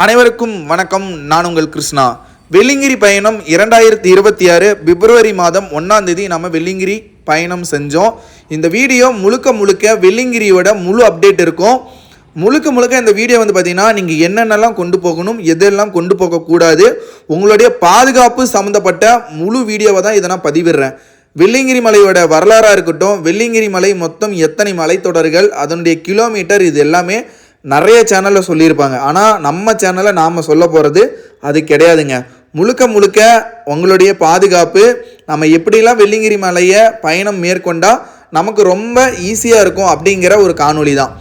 அனைவருக்கும் வணக்கம். நான் உங்கள் கிருஷ்ணா. வெள்ளிங்கிரி பயணம் 2026 பிப்ரவரி மாதம் 1ஆம் தேதி நம்ம வெள்ளிங்கிரி பயணம் செஞ்சோம். இந்த வீடியோ முழுக்க வெள்ளிங்கிரியோட முழு அப்டேட் இருக்கும். முழுக்க இந்த வீடியோ பார்த்தீங்கன்னா நீங்கள் என்னென்னலாம் கொண்டு போகணும், எதெல்லாம் கொண்டு போகக்கூடாது, உங்களுடைய பாதுகாப்பு சம்மந்தப்பட்ட முழு வீடியோவை தான் இதை நான் பதிவிடுறேன். வெள்ளிங்கிரி மலையோட வரலாறாக இருக்கட்டும், வெள்ளிங்கிரி மலை மொத்தம் எத்தனை மலைத்தொடர்கள், அதனுடைய கிலோமீட்டர், இது எல்லாமே நிறைய சேனலில் சொல்லியிருப்பாங்க. ஆனால் நம்ம சேனலில் நாம் சொல்ல போகிறது அது கிடையாதுங்க. முழுக்க உங்களுடைய பாதுகாப்பு, நம்ம எப்படிலாம் வெள்ளிங்கிரி மலையை பயணம் மேற்கொண்டால் நமக்கு ரொம்ப ஈஸியாக இருக்கும் அப்படிங்கிற ஒரு காணொலி தான்.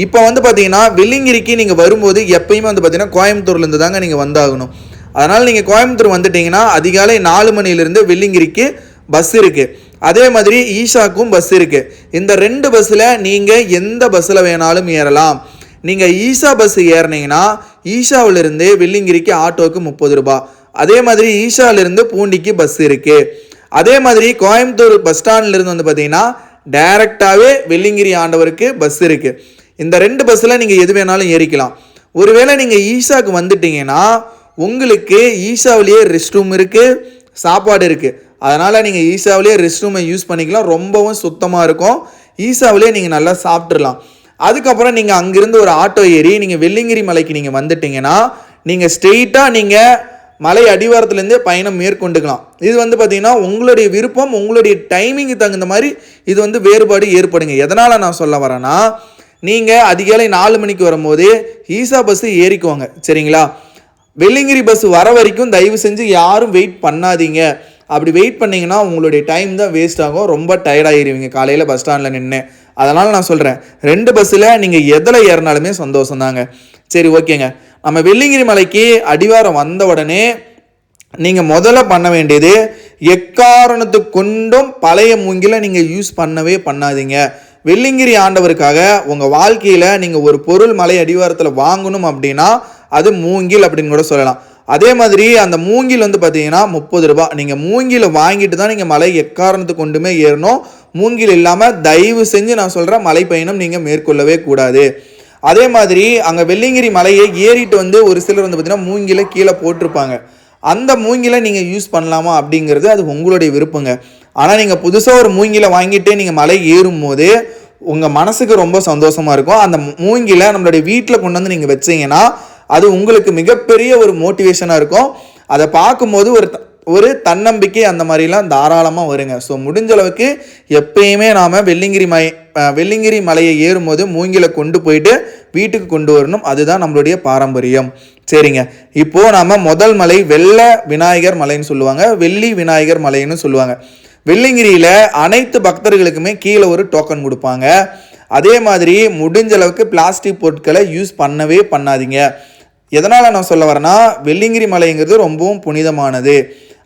இப்போ பார்த்தீங்கன்னா வெள்ளிங்கிரிக்கு நீங்கள் வரும்போது எப்பயுமே பார்த்தீங்கன்னா கோயம்புத்தூர்லேருந்து தாங்க நீங்கள் வந்தாகணும். அதனால் நீங்கள் கோயம்புத்தூர் வந்துட்டிங்கன்னா அதிகாலை 4 மணிலேருந்து வெள்ளிங்கிரிக்கு பஸ் இருக்குது. அதே மாதிரி ஈஷாக்கும் பஸ் இருக்குது. இந்த 2 பஸ்ஸில் நீங்கள் எந்த பஸ்ஸில் வேணாலும் ஏறலாம். நீங்கள் ஈஷா பஸ் ஏறினீங்கன்னா ஈஷாவிலிருந்து வெள்ளிங்கிரிக்கு ஆட்டோவுக்கு 30 ரூபா. அதே மாதிரி ஈஷாவிலிருந்து பூண்டிக்கு பஸ் இருக்குது. அதே மாதிரி கோயம்புத்தூர் பஸ் ஸ்டாண்ட்லேருந்து பார்த்தீங்கன்னா டைரெக்டாகவே வெள்ளிங்கிரி ஆண்டவருக்கு பஸ் இருக்குது. இந்த 2 பஸ்ஸில் நீங்கள் எது வேணாலும் ஏறிக்கலாம். ஒருவேளை நீங்கள் ஈஷாவுக்கு வந்துட்டீங்கன்னா உங்களுக்கு ஈஷாவிலேயே ரெஸ்ட் ரூம் இருக்குது, சாப்பாடு இருக்குது. அதனால் நீங்கள் ஈஷாவிலேயே ரெஸ்ட் ரூமை யூஸ் பண்ணிக்கலாம். ரொம்பவும் சுத்தமாக இருக்கும். ஈஷாவிலேயே நீங்கள் நல்லா சாப்பிட்றலாம். அதுக்கப்புறம் நீங்கள் அங்கிருந்து ஒரு ஆட்டோ ஏறி நீங்கள் வெள்ளிங்கிரி மலைக்கு நீங்கள் வந்துட்டிங்கன்னா நீங்கள் ஸ்ட்ரெயிட்டாக நீங்கள் மலை அடிவாரத்துலேருந்தே பயணம் மேற்கொண்டுக்கலாம். இது பார்த்தீங்கன்னா உங்களுடைய விருப்பம், உங்களுடைய டைமிங்கு தகுந்த மாதிரி இது வேறுபாடு ஏற்படுங்க. எதனால் நான் சொல்ல வரேன்னா, நீங்கள் அதிகாலை 4 மணிக்கு வரும்போது ஈஷா பஸ்ஸு ஏறிக்குவாங்க, சரிங்களா? வெள்ளிங்கிரி பஸ் வர வரைக்கும் தயவு செஞ்சு யாரும் வெயிட் பண்ணாதீங்க. அப்படி வெயிட் பண்ணிங்கன்னா உங்களுடைய டைம் தான் வேஸ்ட் ஆகும். ரொம்ப டயர்டாகிடுவீங்க காலையில் பஸ் ஸ்டாண்டில் நின்று. அதனால் நான் சொல்கிறேன், 2 பஸ்ஸில் நீங்கள் எதில் ஏறினாலுமே சந்தோஷம் தாங்க. சரி, ஓகேங்க. நம்ம வெள்ளிங்கிரி மலைக்கு அடிவாரம் வந்த உடனே நீங்கள் முதல்ல பண்ண வேண்டியது, எக்காரணத்துக்கு கொண்டும் பழைய மூங்கிலை நீங்கள் யூஸ் பண்ணாதீங்க. வெள்ளிங்கிரி ஆண்டவருக்காக உங்கள் வாழ்க்கையில் நீங்கள் ஒரு பொருள் மலை அடிவாரத்தில் வாங்கணும் அப்படின்னா அது மூங்கில் அப்படின்னு கூட சொல்லலாம். அதே மாதிரி அந்த மூங்கில் பார்த்தீங்கன்னா 30 ரூபா. நீங்கள் மூங்கில் வாங்கிட்டு தான் நீங்கள் மலை எக்காரணத்துக்கு கொண்டுமே ஏறணும். மூங்கில் இல்லாமல் தயவு செஞ்சு நான் சொல்கிறேன் மலை பயணம் நீங்கள் மேற்கொள்ளவே கூடாது. அதே மாதிரி அங்கே வெள்ளிங்கிரி மலையை ஏறிட்டு ஒரு சிலர் பார்த்தீங்கன்னா மூங்கிலை கீழே போட்டிருப்பாங்க. அந்த மூங்கிலை நீங்கள் யூஸ் பண்ணலாமா அப்படிங்கிறது அது உங்களுடைய விருப்பங்க. ஆனால் நீங்கள் புதுசாக ஒரு மூங்கிலை வாங்கிட்டு நீங்கள் மலை ஏறும் போது உங்கள் மனசுக்கு ரொம்ப சந்தோஷமாக இருக்கும். அந்த மூங்கிலை நம்மளுடைய வீட்டில் கொண்டு நீங்கள் வச்சிங்கன்னா அது உங்களுக்கு மிகப்பெரிய ஒரு மோட்டிவேஷனாக இருக்கும். அதை பார்க்கும்போது ஒரு தன்னம்பிக்கை அந்த மாதிரிலாம் தாராளமாக வருங்க. ஸோ முடிஞ்ச அளவுக்கு எப்பயுமே நாம் வெள்ளிங்கிரி மலையை ஏறும்போது மூங்கிலை கொண்டு போயிட்டு வீட்டுக்கு கொண்டு வரணும். அதுதான் நம்மளுடைய பாரம்பரியம். சரிங்க, இப்போது நாம் முதல் மலை வெள்ளை விநாயகர் மலைன்னு சொல்லுவாங்க, வெள்ளி விநாயகர் மலைன்னு சொல்லுவாங்க. வெள்ளிங்கிரியில் அனைத்து பக்தர்களுக்குமே கீழே ஒரு டோக்கன் கொடுப்பாங்க. அதே மாதிரி முடிஞ்ச அளவுக்கு பிளாஸ்டிக் பொருட்களை யூஸ் பண்ணாதீங்க. எதனால் நான் சொல்ல வரேன்னா, வெள்ளிங்கிரி மலைங்கிறது ரொம்பவும் புனிதமானது.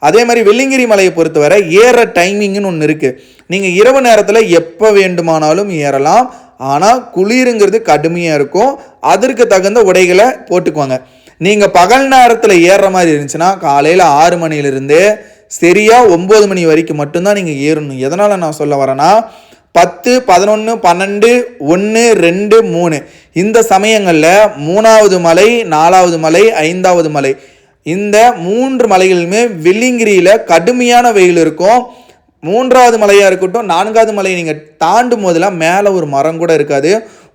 அதே மாதிரி வெள்ளிங்கிரி மலையை பொறுத்தவரை ஏற டைமிங்னு ஒன்று இருக்குது. நீங்கள் இரவு நேரத்தில் எப்போ வேண்டுமானாலும் ஏறலாம். ஆனால் குளிருங்கிறது கடுமையாக இருக்கும். அதற்கு தகுந்த உடைகளை போட்டுக்குவாங்க. நீங்கள் பகல் நேரத்தில் ஏறுற மாதிரி இருந்துச்சுன்னா காலையில் 6 மணிலிருந்து சரியாக 9 மணி வரைக்கும் மட்டும்தான் நீங்கள் ஏறணும். எதனால் நான் சொல்ல வரேன்னா, 10, 11, 12, 1, 2, 3 இந்த சமயங்களில் 3வது மலை, 4வது மலை, 5வது மலை, இந்த 3 மலைகளுமே வெள்ளிங்கிரியில் கடுமையான வெயில் இருக்கும். 3வது மலையாக இருக்கட்டும், 4வது மலையை நீங்கள் தாண்டும் போதெல்லாம் மேலே ஒரு மரம் கூட இருக்காது.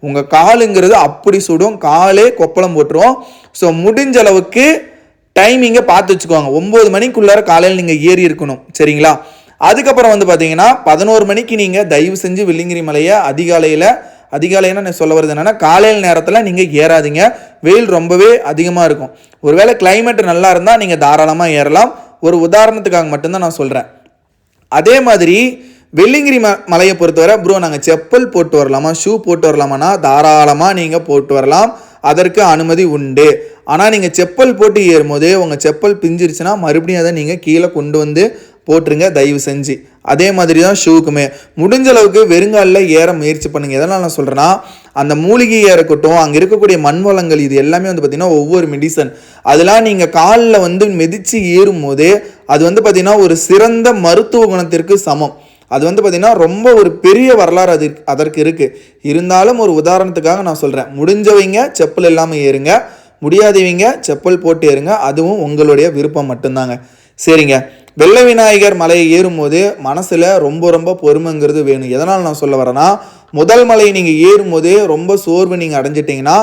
உங்கள் காலுங்கிறது அப்படி சுடும், காலே கொப்பளம் போட்டுரும். ஸோ முடிஞ்ச அளவுக்கு டைமிங்கை பார்த்து வச்சுக்கோங்க. 9 மணிக்குள்ளார காலையில் நீங்கள் ஏறி இருக்கணும், சரிங்களா? அதுக்கப்புறம் பார்த்தீங்கன்னா 11 மணிக்கு நீங்கள் தயவு செஞ்சு வெள்ளிங்கிரி மலையை அதிகாலையில் நான் சொல்ல வருது என்னென்னா, காலையில் நேரத்தில் நீங்கள் ஏறாதீங்க. வெயில் ரொம்பவே அதிகமாக இருக்கும். ஒருவேளை கிளைமேட் நல்லா இருந்தால் நீங்கள் தாராளமாக ஏறலாம். ஒரு உதாரணத்துக்காக மட்டும்தான் நான் சொல்கிறேன். அதே மாதிரி வெள்ளிங்கிரி மலையை பொறுத்தவரை ப்ரோ நாங்கள் செப்பல் போட்டு வரலாமா, ஷூ போட்டு வரலாமான்னா தாராளமாக நீங்கள் போட்டு வரலாம். அதற்கு அனுமதி உண்டு. ஆனால் நீங்கள் செப்பல் போட்டு ஏறும்போது உங்கள் செப்பல் பிஞ்சிருச்சுன்னா மறுபடியும் அதை நீங்கள் கீழே கொண்டு போட்டுருங்க தயவு செஞ்சு. அதே மாதிரி தான் ஷூக்குமே முடிஞ்ச அளவுக்கு வெறுங்காலில் ஏற முயற்சி பண்ணுங்கள். எதனால் நான் சொல்கிறேன்னா, அந்த மூலிகையாக இருக்கட்டும், அங்கே இருக்கக்கூடிய மண் வளங்கள், இது எல்லாமே பார்த்திங்கன்னா ஒவ்வொரு மெடிசன். அதெல்லாம் நீங்கள் காலில் மிதித்து ஏறும் போது அது பார்த்திங்கன்னா ஒரு சிறந்த மருத்துவ குணத்திற்கு சமம். அது பார்த்திங்கன்னா ரொம்ப ஒரு பெரிய வரலாறு அதற்கு இருக்குது. இருந்தாலும் ஒரு உதாரணத்துக்காக நான் சொல்கிறேன், முடிஞ்சவங்க செப்பல் இல்லாமல் ஏறுங்க. முடியாதவங்க செப்பல் போட்டு ஏறுங்க, அதுவும் உங்களுடைய விருப்பம் மட்டும்தாங்க. சரிங்க, வெள்ளை விநாயகர் மலையை ஏறும்போது மனசில் ரொம்ப ரொம்ப பொறுமைங்கிறது வேணும். எதனால் நான் சொல்ல வரேன்னா, முதல் மலையை நீங்கள் ஏறும்போது ரொம்ப சோர்வு நீங்கள் அடைஞ்சிட்டிங்கன்னா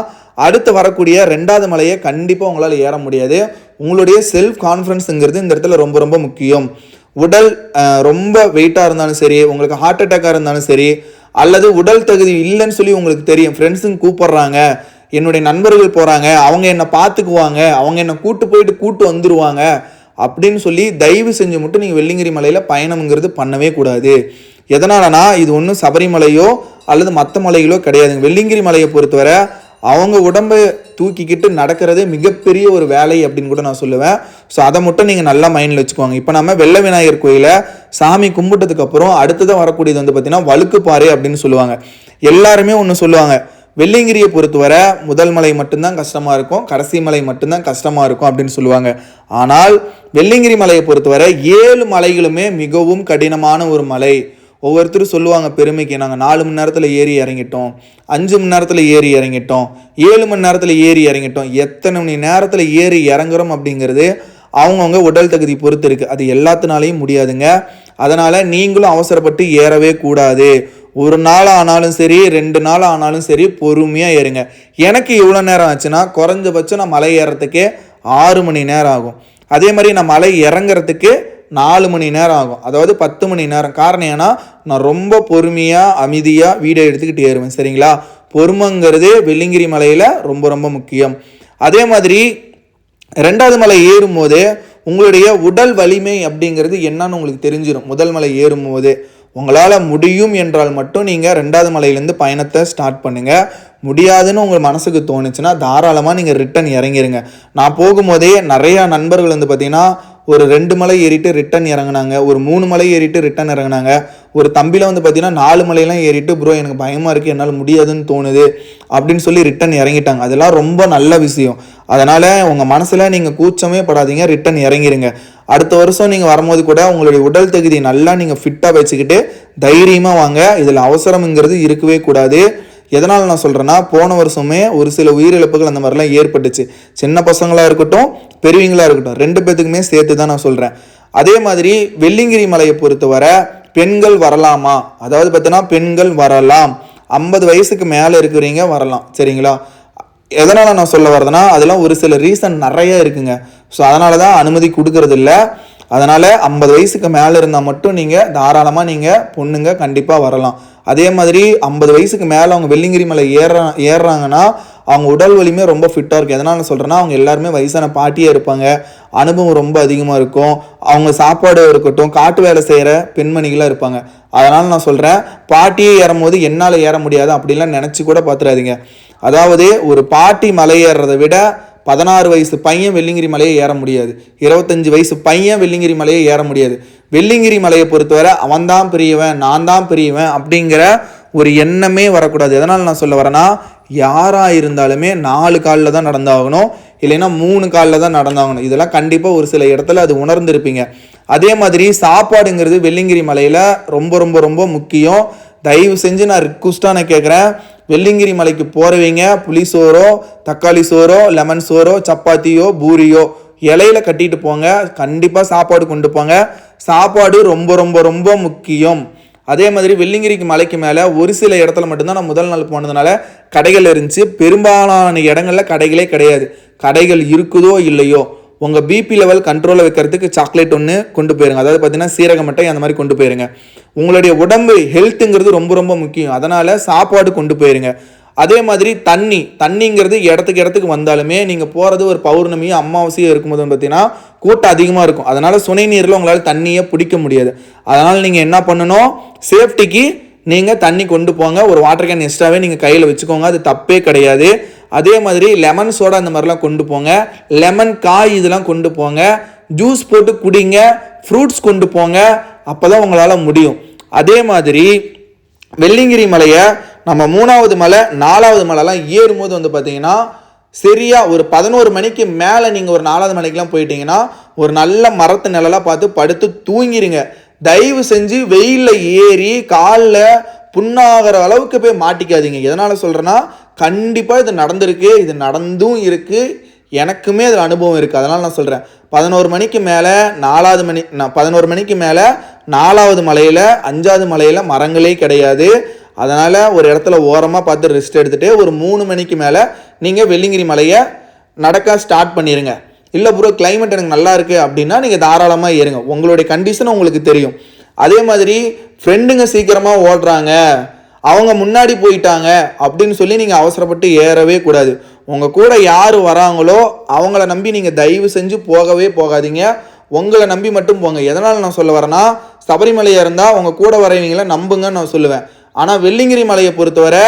அடுத்து வரக்கூடிய 2வது மலையை கண்டிப்பாக உங்களால் ஏற முடியாது. உங்களுடைய செல்ஃப் கான்ஃபிடன்ஸுங்கிறது இந்த இடத்துல ரொம்ப ரொம்ப முக்கியம். உடல் ரொம்ப வெயிட்டாக இருந்தாலும் சரி, உங்களுக்கு ஹார்ட் அட்டாக்காக இருந்தாலும் சரி, அல்லது உடல் தகுதி இல்லைன்னு சொல்லி உங்களுக்கு தெரியும், ஃப்ரெண்ட்ஸுங்க கூப்பிட்றாங்க, என்னுடைய நண்பர்கள் போகிறாங்க, அவங்க என்னை பார்த்துக்குவாங்க, அவங்க என்னை கூட்டு வந்துடுவாங்க அப்படின்னு சொல்லி தயவு செஞ்சு மட்டும் நீங்கள் வெள்ளிங்கிரி மலையில் பயணம்ங்கிறது பண்ணவே கூடாது. எதனாலனா இது ஒன்றும் சபரிமலையோ அல்லது மற்ற மலைகளோ கிடையாதுங்க. வெள்ளிங்கிரி மலையை பொறுத்தவரை அவங்க உடம்பை தூக்கிக்கிட்டு நடக்கிறதே மிகப்பெரிய ஒரு வேலை அப்படின்னு கூட நான் சொல்லுவேன். ஸோ அதை மட்டும் நீங்கள் நல்லா மைண்டில் வச்சுக்கோங்க. இப்போ நம்ம வெள்ளை விநாயகர் கோயிலை சாமி கும்பிட்டதுக்கப்புறம் அடுத்ததான் வரக்கூடியது வந்து பார்த்தீங்கன்னா வழுக்குப்பாறை அப்படின்னு சொல்லுவாங்க. எல்லாருமே ஒன்று சொல்லுவாங்க, வெள்ளிங்கிரியை பொறுத்தவரை முதல் மலை மட்டும்தான் கஷ்டமாக இருக்கும், கடைசி மலை மட்டும்தான் கஷ்டமாக இருக்கும் அப்படின்னு சொல்லுவாங்க. ஆனால் வெள்ளிங்கிரி மலையை பொறுத்தவரை 7 மலைகளுமே மிகவும் கடினமான ஒரு மலை. ஒவ்வொருத்தரும் சொல்லுவாங்க பெருமைக்கு, நாங்கள் 4 மணி நேரத்தில் ஏறி இறங்கிட்டோம், 5 மணி நேரத்தில் ஏறி இறங்கிட்டோம், 7 மணி நேரத்தில் ஏறி இறங்கிட்டோம். எத்தனை மணி நேரத்தில் ஏறி இறங்குறோம் அப்படிங்கிறது அவங்கவுங்க உடல் தகுதி பொறுத்து இருக்குது. அது எல்லாத்தினாலையும் முடியாதுங்க. அதனால் நீங்களும் அவசரப்பட்டு ஏறவே கூடாது. ஒரு நாள் ஆனாலும் சரி, 2 நாள் ஆனாலும் சரி, பொறுமையாக ஏறுங்க. எனக்கு எவ்வளோ நேரம் ஆச்சுன்னா, குறைஞ்சபட்சம் நான் மலை ஏறத்துக்கே 6 மணி நேரம் ஆகும். அதே மாதிரி நான் மலை இறங்குறதுக்கு 4 மணி நேரம் ஆகும், அதாவது 10 மணி நேரம். காரணம் ஏன்னா நான் ரொம்ப பொறுமையாக அமைதியாக வீடியோ எடுத்துக்கிட்டு ஏறுவேன். சரிங்களா, பொறுமைங்கிறது வெள்ளிங்கிரி மலையில் ரொம்ப ரொம்ப முக்கியம். அதே மாதிரி 2வது மலை ஏறும்போது உங்களுடைய உடல் வலிமை அப்படிங்கிறது என்னன்னு உங்களுக்கு தெரிஞ்சிடும். முதல் மலை ஏறும்போது உங்களால் முடியும் என்றால் மட்டும் நீங்கள் 2வது மலையிலேருந்து பயணத்தை ஸ்டார்ட் பண்ணுங்கள். முடியாதுன்னு உங்கள் மனசுக்கு தோணுச்சுன்னா தாராளமாக நீங்கள் ரிட்டன் இறங்கிடுங்க. நான் போகும்போதே நிறையா நண்பர்கள் வந்து பார்த்திங்கன்னா ஒரு 2 மலை ஏறிட்டு ரிட்டன் இறங்கினாங்க, ஒரு 3 மலை ஏறிட்டு ரிட்டன் இறங்கினாங்க. ஒரு தம்பியில் வந்து பார்த்திங்கன்னா 4 மலையெல்லாம் ஏறிட்டு ப்ரோ எனக்கு பயமாக இருக்குது, என்னால் முடியாதுன்னு தோணுது அப்படின்னு சொல்லி ரிட்டன் இறங்கிட்டாங்க. அதெல்லாம் ரொம்ப நல்ல விஷயம். அதனால் உங்கள் மனசில் நீங்கள் கூச்சமே படாதீங்க, ரிட்டன் இறங்கிடுங்க. அடுத்த வருஷம் நீங்கள் வரும்போது கூட உங்களுடைய உடல் தகுதி நல்லா நீங்கள் ஃபிட்டாக வச்சுக்கிட்டு தைரியமாக வாங்க. இதில் அவசரம்ங்கிறது இருக்கவே கூடாது. எதனால் நான் சொல்கிறேன்னா, போன வருஷமே ஒரு சில உயிரிழப்புகள் அந்த மாதிரிலாம் ஏற்பட்டுச்சு. சின்ன பசங்களாக இருக்கட்டும், பெரியவங்களாக இருக்கட்டும், 2 பேத்துக்குமே சேர்த்து தான் நான் சொல்கிறேன். அதே மாதிரி வெள்ளிங்கிரி மலையை பொறுத்தவரை பெண்கள் வரலாமா, அதாவது பார்த்தீங்கன்னா பெண்கள் வரலாம், 50 வயசுக்கு மேலே இருக்கிறவங்க வரலாம். சரிங்களா, எதனால் நான் சொல்ல வரதுன்னா அதெல்லாம் ஒரு சில ரீசன் நிறைய இருக்குங்க. ஸோ அதனால தான் அனுமதி கொடுக்கறது இல்லை. அதனால் 50 வயசுக்கு மேலே இருந்தால் மட்டும் நீங்கள் தாராளமாக நீங்கள் பொண்ணுங்க கண்டிப்பாக வரலாம். அதே மாதிரி 50 வயசுக்கு மேலே அவங்க வெள்ளிங்கிரி மலை ஏறுறாங்கன்னா அவங்க உடல் வலிமை ரொம்ப ஃபிட்டாக இருக்கும். எதனால் நான் சொல்கிறேன்னா அவங்க எல்லாருமே வயசான பாட்டியாக இருப்பாங்க, அனுபவம் ரொம்ப அதிகமாக இருக்கும், அவங்க சாப்பாடு இருக்கட்டும், காட்டு வேலை செய்கிற பெண்மணிகளாக இருப்பாங்க. அதனால் நான் சொல்கிறேன், பாட்டியே ஏறும்போது என்னால் ஏற முடியாது அப்படின்லாம் நினச்சி கூட பார்த்துறாதீங்க. அதாவது ஒரு பாட்டி மலை ஏறுறதை விட 16 வயசு பையன் வெள்ளிங்கிரி மலையை ஏற முடியாது, 25 வயசு பையன் வெள்ளிங்கிரி மலையை ஏற முடியாது. வெள்ளிங்கிரி மலையை பொறுத்தவரை அவன் தான் பெரியவன், நான் தான் பெரியவன் அப்படிங்கிற ஒரு எண்ணமே வரக்கூடாது. எதனால் நான் சொல்ல வரேன்னா, யாராக இருந்தாலுமே 4 காலில் தான் நடந்தாகணும், இல்லைன்னா 3 காலில் தான் நடந்தாகணும். இதெல்லாம் கண்டிப்பாக ஒரு சில இடத்துல அது உணர்ந்திருப்பீங்க. அதே மாதிரி சாப்பாடுங்கிறது வெள்ளிங்கிரி மலையில் ரொம்ப ரொம்ப ரொம்ப முக்கியம். தயவு செஞ்சு நான் ரிக்வஸ்ட்டாக நான் கேட்குறேன், வெள்ளிங்கிரி மலைக்கு போகிறவங்க புளி சோறோ, தக்காளி சோறோ, லெமன் சோறோ, சப்பாத்தியோ, பூரியோ இலையில கட்டிட்டு போங்க. கண்டிப்பாக சாப்பாடு கொண்டு போங்க. சாப்பாடு ரொம்ப ரொம்ப ரொம்ப முக்கியம். அதே மாதிரி வெள்ளிங்கிரிக்கு மலைக்கு மேலே ஒரு சில இடத்துல மட்டும்தான் நான் முதல் நாள் போனதுனால கடைகள் இருந்துச்சு. பெரும்பாலான இடங்களில் கடைகளே கிடையாது. கடைகள் இருக்குதோ இல்லையோ, உங்கள் பிபி லெவல் கண்ட்ரோலில் வைக்கிறதுக்கு சாக்லேட் ஒன்று கொண்டு போயிருங்க. அதாவது பார்த்தீங்கன்னா சீரக மட்டை அந்த மாதிரி கொண்டு போயிருங்க. உங்களுடைய உடம்பு ஹெல்த்துங்கிறது ரொம்ப ரொம்ப முக்கியம். அதனால் சாப்பாடு கொண்டு போயிருங்க. அதே மாதிரி தண்ணிங்கிறது இடத்துக்கு வந்தாலுமே நீங்கள் போகிறது ஒரு பௌர்ணமியோ அமாவாசையோ இருக்கும்போது பார்த்தீங்கன்னா கூட்டம் அதிகமாக இருக்கும். அதனால் சுனை நீரில் உங்களால் தண்ணியை பிடிக்க முடியாது. அதனால் நீங்கள் என்ன பண்ணணும், சேஃப்டிக்கு நீங்கள் தண்ணி கொண்டு போங்க. ஒரு வாட்டர் கேன் எக்ஸ்ட்ராவே நீங்கள் கையில் வச்சுக்கோங்க, அது தப்பே கிடையாது. அதே மாதிரி லெமன் சோடா அந்த மாதிரிலாம் கொண்டு போங்க, லெமன் காய் இதெல்லாம் கொண்டு போங்க, ஜூஸ் போட்டு குடிங்க, ஃப்ரூட்ஸ் கொண்டு போங்க. அப்போ தான் உங்களால் முடியும். அதே மாதிரி வெள்ளிங்கிரி மலையை நம்ம 3வது மலை 4வது மலைலாம் ஏறும்போது வந்து பார்த்தீங்கன்னா சரியாக ஒரு 11 மணிக்கு மேலே நீங்கள் ஒரு 4வது மலைக்கெலாம் போயிட்டீங்கன்னா ஒரு நல்ல மரத்து நிழலாக பார்த்து படுத்து தூங்கிடுங்க. தயவு செஞ்சு வெயிலில் ஏறி காலில் புண்ணாகிற அளவுக்கு போய் மாட்டிக்காதீங்க. எதனால் சொல்கிறேன்னா, கண்டிப்பாக இது நடந்திருக்கு, இது நடந்தும் இருக்குது, எனக்குமே அதில் அனுபவம் இருக்குது. அதனால் நான் சொல்கிறேன், 11 மணிக்கு மேலே 11 மணிக்கு மேலே 4வது மலையில் 5வது மலையில் மரங்களே கிடையாது. அதனால் ஒரு இடத்துல ஓரமாக பார்த்து ரெஸ்ட் எடுத்துகிட்டு ஒரு 3 மணிக்கு மேலே நீங்கள் வெள்ளிங்கிரி மலையை நடக்க ஸ்டார்ட் பண்ணிடுங்க. இல்லை ப்ரோ கிளைமேட் எனக்கு நல்லா இருக்குது அப்படின்னா நீங்கள் தாராளமாக ஏறுங்க, உங்களுடைய கண்டிஷன் உங்களுக்கு தெரியும். அதே மாதிரி ஃப்ரெண்டுங்க சீக்கிரமாக ஓடுறாங்க, அவங்க முன்னாடி போயிட்டாங்க அப்படின்னு சொல்லி நீங்கள் அவசரப்பட்டு ஏறவே கூடாது. உங்கள் கூட யார் வராங்களோ அவங்கள நம்பி நீங்கள் தயவு செஞ்சு போகவே போகாதீங்க, உங்களை நம்பி மட்டும் போங்க. எதனால் நான் சொல்ல வரேன்னா, சபரிமலையாக இருந்தால் உங்கள் கூட வரவங்களை நம்புங்கன்னு நான் சொல்லுவேன். ஆனால் வெள்ளிங்கிரி மலையை பொறுத்தவரை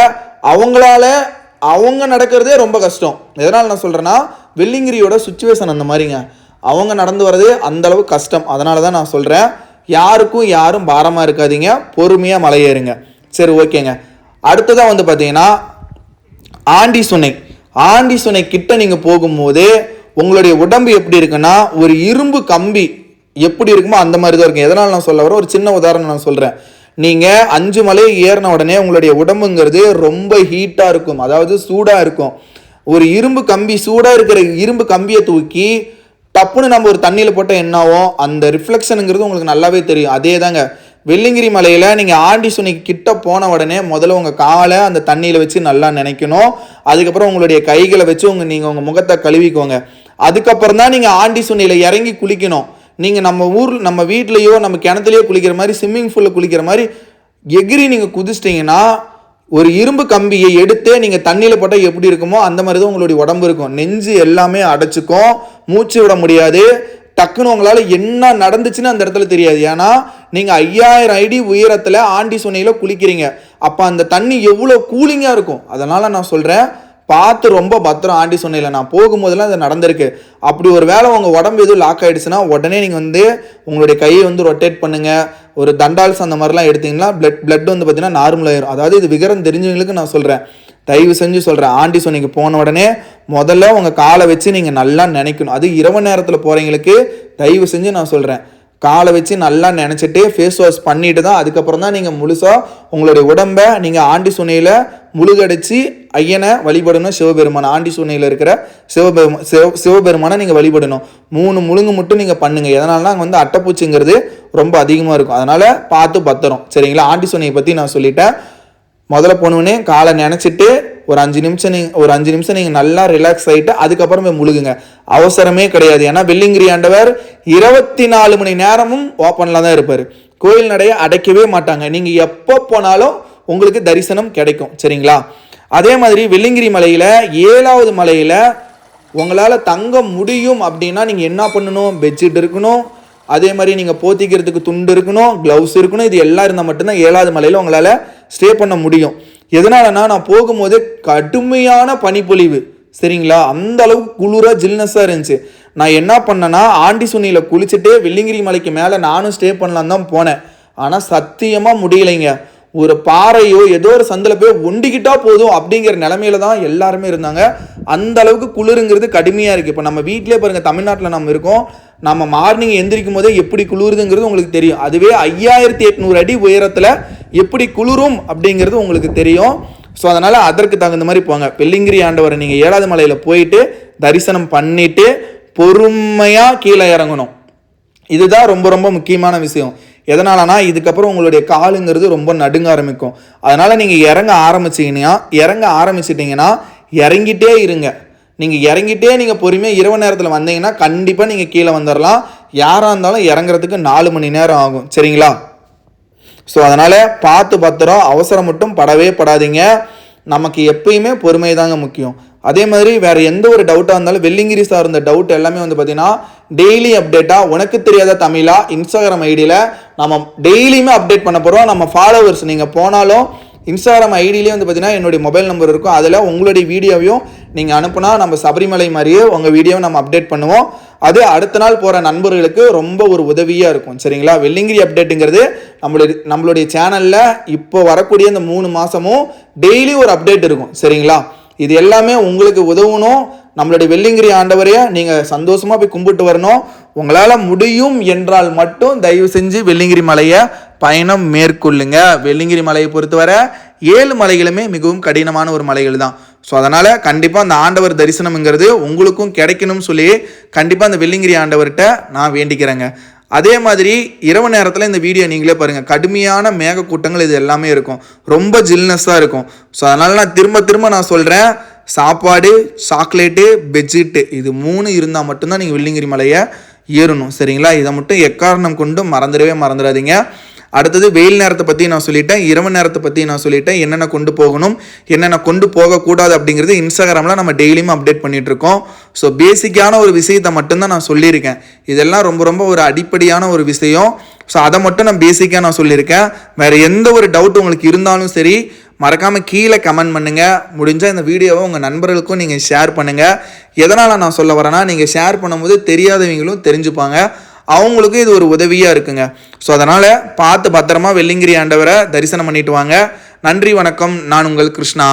அவங்க நடக்கிறதே ரொம்ப கஷ்டம். எதனால் நான் சொல்கிறேன்னா, வெள்ளிங்கிரியோட சுச்சுவேஷன் அந்த மாதிரிங்க, அவங்க நடந்து வர்றது அந்தளவு கஷ்டம். அதனால தான் நான் சொல்கிறேன், யாரும் பாரமாக இருக்காதீங்க, பொறுமையாக மலை ஏறுங்க. சரி ஓகேங்க. அடுத்ததாக வந்து பார்த்தீங்கன்னா ஆண்டி சுனை கிட்ட நீங்கள் போகும்போது உங்களுடைய உடம்பு எப்படி இருக்குன்னா, ஒரு இரும்பு கம்பி எப்படி இருக்குமோ அந்த மாதிரி தான் இருக்கும். எதனால் நான் சொல்ல வரேன், ஒரு சின்ன உதாரணம் நான் சொல்கிறேன். நீங்கள் 5 மலை ஏறின உடனே உங்களுடைய உடம்புங்கிறது ரொம்ப ஹீட்டாக இருக்கும், அதாவது சூடாக இருக்கும். ஒரு இரும்பு கம்பி, சூடாக இருக்கிற இரும்பு கம்பியை தூக்கி டப்புன்னு நம்ம ஒரு தண்ணியில் போட்டால் என்ன ஆகும், அந்த ரிஃப்ளெக்ஷனுங்கிறது உங்களுக்கு நல்லாவே தெரியும். அதே தாங்க வெள்ளிங்கிரி மலையில் நீங்கள் ஆண்டி சுனைக்கு கிட்ட போன உடனே முதல்ல உங்கள் காலை அந்த தண்ணியில் வச்சு நல்லா நினைக்கணும். அதுக்கப்புறம் உங்களுடைய கைகளை வச்சு நீங்கள் உங்கள் முகத்தை கழுவிக்கோங்க. அதுக்கப்புறம் தான் நீங்கள் ஆண்டி சுனையில் இறங்கி குளிக்கணும். நீங்கள் நம்ம வீட்லேயோ நம்ம கிணத்துலையோ குளிக்கிற மாதிரி, ஸ்விம்மிங் பூலில் குளிக்கிற மாதிரி எகிரி நீங்கள் குதிச்சிட்டிங்கன்னா, ஒரு இரும்பு கம்பியை எடுத்து நீங்கள் தண்ணியில் போட்டால் எப்படி இருக்குமோ அந்த மாதிரி தான் உங்களுடைய உடம்பு இருக்கும். நெஞ்சு எல்லாமே அடைச்சிக்கும், மூச்சு விட முடியாது, டக்குன்னு உங்களால் என்ன நடந்துச்சுன்னு அந்த இடத்துல தெரியாது. ஏன்னா நீங்கள் 5000 அடி உயரத்தில் ஆண்டி சுனையில் குளிக்கிறீங்க, அப்போ அந்த தண்ணி எவ்வளோ கூலிங்காக இருக்கும். அதனால் நான் சொல்கிறேன், பார்த்து ரொம்ப பத்திரம். ஆண்டி சொன்னையில் நான் போகும்போதெல்லாம் அது நடந்திருக்கு. அப்படி ஒரு வேளை உங்கள் உடம்பு எதுவும் லாக் ஆகிடுச்சுன்னா உடனே நீங்கள் உங்களுடைய கையை ரொட்டேட் பண்ணுங்கள். ஒரு தண்டால்ஸ் அந்த மாதிரிலாம் எடுத்திங்கன்னா பிளட் பார்த்தீங்கன்னா நார்மல் ஆயிரும். அதாவது இது விகரம் தெரிஞ்சவங்களுக்கு நான் சொல்கிறேன், தயவு செஞ்சு சொல்கிறேன், ஆண்டி சொன்னைக்கு போன உடனே முதல்ல உங்கள் காலை வச்சு நீங்கள் நல்லா நினைக்கணும். அது இரவு நேரத்தில் போகிறவங்களுக்கு தயவு செஞ்சு நான் சொல்கிறேன், காலை வச்சு நல்லா நினச்சிட்டு ஃபேஸ் வாஷ் பண்ணிட்டு தான் அதுக்கப்புறம் தான் நீங்கள் முழுசாக உங்களுடைய உடம்பை நீங்கள் ஆண்டி சுனையில் முழுகடிச்சு ஐயனை வழிபடணும். சிவபெருமான் ஆண்டி சுனையில் இருக்கிற சிவபெருமானை நீங்கள் வழிபடணும். 3 முழுங்கு மட்டும் நீங்கள் பண்ணுங்கள். எதனால்னா அங்கே அட்டைப்பூச்சிங்கிறது ரொம்ப அதிகமாக இருக்கும், அதனால் பார்த்து பத்திரம். சரிங்களா? ஆண்டி சுனையை பற்றி நான் சொல்லிட்டேன். முதல்ல போனோடனே காலை நினச்சிட்டு ஒரு 5 நிமிஷம் நீங்கள் நல்லா ரிலாக்ஸ் ஆகிட்டு அதுக்கப்புறம் போய் முழுகுங்க. அவசரமே கிடையாது. ஏன்னா வெள்ளிங்கிரி ஆண்டவர் 24 மணி நேரமும் ஓப்பனில் தான் இருப்பார். கோயில் நடைய அடைக்கவே மாட்டாங்க. நீங்கள் எப்போ போனாலும் உங்களுக்கு தரிசனம் கிடைக்கும். சரிங்களா? அதே மாதிரி வெள்ளிங்கிரி மலையில் 7வது மலையில் உங்களால் தங்க முடியும் அப்படின்னா நீங்கள் என்ன பண்ணணும், பெட்ஷீட் இருக்கணும், அதே மாதிரி நீங்கள் போத்திக்கிறதுக்கு துண்டு இருக்கணும், க்ளவுஸ் இருக்கணும். இது எல்லாம் இருந்தால் மட்டும்தான் 7வது மலையில் உங்களால் ஸ்டே பண்ண முடியும். எதனாலனா நான் போகும்போது கடுமையான பனிப்பொழிவு, சரிங்களா, அந்த அளவுக்கு குளிராக ஜில்னஸாக இருந்துச்சு. நான் என்ன பண்ணேன்னா ஆண்டி சுனியில் குளிச்சுட்டு வெள்ளிங்கிரி மலைக்கு மேலே நானும் ஸ்டே பண்ணலான்னு தான் போனேன். ஆனால் சத்தியமாக முடியலைங்க. ஒரு பாறையோ ஏதோ ஒரு சந்தில் போய் ஒண்டிக்கிட்டா போதும் அப்படிங்கிற நிலமையில தான் எல்லாருமே இருந்தாங்க. அந்த அளவுக்கு குளிருங்கிறது கடுமையாக இருக்குது. இப்போ நம்ம வீட்டிலே பாருங்கள், தமிழ்நாட்டில் நம்ம இருக்கோம், நம்ம மார்னிங் எந்திரிக்கும் போதே எப்படி குளிருதுங்கிறது உங்களுக்கு தெரியும். அதுவே 5800 அடி உயரத்தில் எப்படி குளிரும் அப்படிங்கிறது உங்களுக்கு தெரியும். ஸோ அதனால் அதற்கு தகுந்த மாதிரி போங்க. வெள்ளிங்கிரி ஆண்டவரை நீங்கள் 7வது மலையில் போயிட்டு தரிசனம் பண்ணிவிட்டு பொறுமையாக கீழே இறங்கணும். இதுதான் ரொம்ப ரொம்ப முக்கியமான விஷயம். எதனாலனா இதுக்கப்புறம் உங்களுடைய காலுங்கிறது ரொம்ப நடுங்க ஆரம்பிக்கும். அதனால் நீங்கள் இறங்க ஆரம்பிச்சிட்டிங்கன்னா இறங்கிட்டே இருங்க. நீங்கள் இறங்கிட்டே நீங்கள் பொறுமையாக இரவு நேரத்தில் வந்தீங்கன்னா கண்டிப்பாக நீங்கள் கீழே வந்துடலாம். யாராக இருந்தாலும் இறங்குறதுக்கு 4 மணி நேரம் ஆகும். சரிங்களா? ஸோ அதனால் பார்த்து பத்திரம், அவசரம் மட்டும் படவே படாதீங்க. நமக்கு எப்பயுமே பொறுமை தாங்க முக்கியம். அதே மாதிரி வேறு எந்த ஒரு டவுட்டாக இருந்தாலும் வெள்ளிங்கிரி சார்ந்த டவுட் எல்லாமே பார்த்தீங்கன்னா டெய்லி அப்டேட்டாக உனக்கு தெரியாத தமிழா இன்ஸ்டாகிராம் ஐடியில் நம்ம டெய்லியுமே அப்டேட் பண்ண போகிறோம். நம்ம ஃபாலோவர்ஸ் நீங்கள் போனாலும் இன்ஸ்டாகிராம் ஐடியிலே பார்த்தீங்கன்னா என்னுடைய மொபைல் நம்பர் இருக்கும். அதில் உங்களுடைய வீடியோவையும் நீங்கள் அனுப்புனா நம்ம சபரிமலை மாதிரியே உங்கள் வீடியோவை நம்ம அப்டேட் பண்ணுவோம். அது அடுத்த நாள் போகிற நண்பர்களுக்கு ரொம்ப ஒரு உதவியாக இருக்கும். சரிங்களா? வெள்ளிங்கிரி அப்டேட்டுங்கிறது நம்மளுடைய சேனலில் இப்போ வரக்கூடிய இந்த 3 மாதமும் டெய்லி ஒரு அப்டேட் இருக்கும். சரிங்களா? இது எல்லாமே உங்களுக்கு உதவணும். நம்மளுடைய வெள்ளிங்கிரி ஆண்டவரையை நீங்கள் சந்தோஷமாக போய் கும்பிட்டு வரணும். உங்களால் முடியும் என்றால் மட்டும் தயவு செஞ்சு வெள்ளிங்கிரி மலையை பயணம் மேற்கொள்ளுங்க. வெள்ளிங்கிரி மலையை பொறுத்தவரை 7 மலைகளுமே மிகவும் கடினமான ஒரு மலைகள் தான். ஸோ அதனால் கண்டிப்பாக அந்த ஆண்டவர் தரிசனம்ங்கிறது உங்களுக்கும் கிடைக்கணும்னு சொல்லி கண்டிப்பாக அந்த வெள்ளிங்கிரி ஆண்டவர்கிட்ட நான் வேண்டிக்கிறேங்க. அதே மாதிரி இரவு நேரத்தில் இந்த வீடியோ நீங்களே பாருங்கள், கடுமையான மேகக்கூட்டங்கள் இது எல்லாமே இருக்கும், ரொம்ப ஜில்னஸாக இருக்கும். ஸோ அதனால் நான் திரும்ப நான் சொல்கிறேன், சாப்பாடு, சாக்லேட்டு, பெட்ஷீட்டு இது 3 இருந்தால் மட்டும்தான் நீங்கள் வெள்ளிங்கிரி மலையை ஏறணும். சரிங்களா? இதை மட்டும் எக்காரணம் கொண்டு மறந்துடாதீங்க. அடுத்தது வெயில் நேரத்தை பற்றி நான் சொல்லிட்டேன், இரவு நேரத்தை பற்றி நான் சொல்லிட்டேன், என்னென்ன கொண்டு போகணும் என்னென்ன கொண்டு போகக்கூடாது அப்படிங்கிறது இன்ஸ்டாகிராமில் நம்ம டெய்லியும் அப்டேட் பண்ணிகிட்ருக்கோம். ஸோ பேசிக்கான ஒரு விஷயத்தை மட்டும்தான் நான் சொல்லியிருக்கேன். இதெல்லாம் ரொம்ப ஒரு அடிப்படையான ஒரு விஷயம். ஸோ அதை மட்டும் நான் பேசிக்காக நான் சொல்லியிருக்கேன். வேறு எந்த ஒரு டவுட் உங்களுக்கு இருந்தாலும் சரி மறக்காமல் கீழே கமெண்ட் பண்ணுங்கள். முடிஞ்சால் இந்த வீடியோவை உங்கள் நண்பர்களுக்கும் நீங்கள் ஷேர் பண்ணுங்கள். எதனால் நான் சொல்ல வரேன்னா, நீங்கள் ஷேர் பண்ணும்போது தெரியாதவங்களும் தெரிஞ்சுப்பாங்க, அவங்களுக்கும் இது ஒரு உதவியாக இருக்குங்க. ஸோ அதனால் பார்த்து பத்திரமா வெள்ளிங்கிரி ஆண்டவரை தரிசனம் பண்ணிட்டு வாங்க. நன்றி, வணக்கம். நான் உங்கள் கிருஷ்ணா.